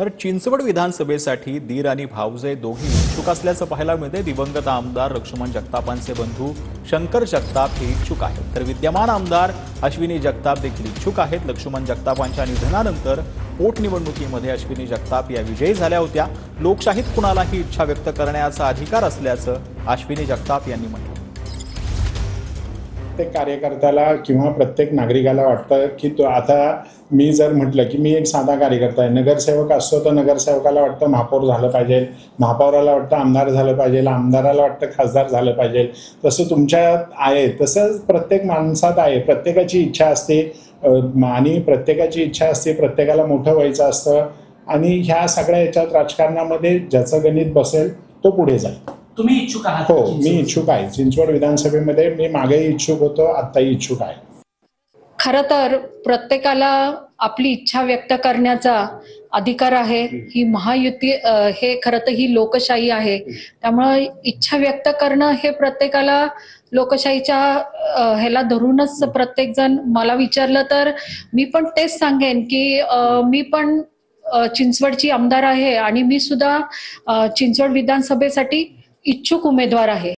तर चिंचवड विधानसभेसाठी दीर आणि भाऊजे दोघे इच्छुक असल्याचं पाहायला मिळते। दिवंगत आमदार लक्ष्मण जगतापांचे बंधू शंकर जगताप हे इच्छुक आहेत, तर विद्यमान आमदार अश्विनी जगताप देखील इच्छुक आहेत। लक्ष्मण जगतापांच्या निधनानंतर पोटनिवडणुकीमध्ये अश्विनी जगताप या विजयी झाल्या होत्या। लोकशाहीत कुणालाही इच्छा व्यक्त करण्याचा अधिकार असल्याचं अश्विनी जगताप यांनी म्हटलं। प्रत्येक कार्यकर्त्याला किंवा प्रत्येक नागरिकाला वाटतं की तो आता मी जर म्हटलं की मी एक साधा कार्यकर्ता आहे, नगरसेवक असतो तर नगरसेवकाला वाटतं महापौर झालं पाहिजे, महापौराला वाटतं आमदार झालं पाहिजे, आमदाराला वाटतं खासदार झालं पाहिजे। तसं तुमच्यात आहे, तसं प्रत्येक माणसात आहे। प्रत्येकाची इच्छा असते आणि प्रत्येकाची इच्छा असते, प्रत्येकाला मोठं व्हायचं असतं आणि ह्या सगळ्या याच्यात राजकारणामध्ये ज्याचं गणित बसेल तो पुढे जाईल। तुम्ही इच्छुक आहात? हो, मी इच्छुक आहे। चिंचवड विधानसभेमध्ये मी मागेही इच्छुक होतो, आताही इच्छुक आहे। खरं तर प्रत्येकाला आपली इच्छा व्यक्त करण्याचा अधिकार आहे। ही महायुती हे खरं तर ही लोकशाही आहे, त्यामुळे इच्छा व्यक्त करणं हे प्रत्येकाला लोकशाहीच्या ह्याला धरूनच प्रत्येक जण। मला विचारलं तर मी पण तेच सांगेन की मी पण चिंचवडची आमदार आहे आणि मी सुद्धा चिंचवड विधानसभेसाठी इच्छुक उमेदवार आहे।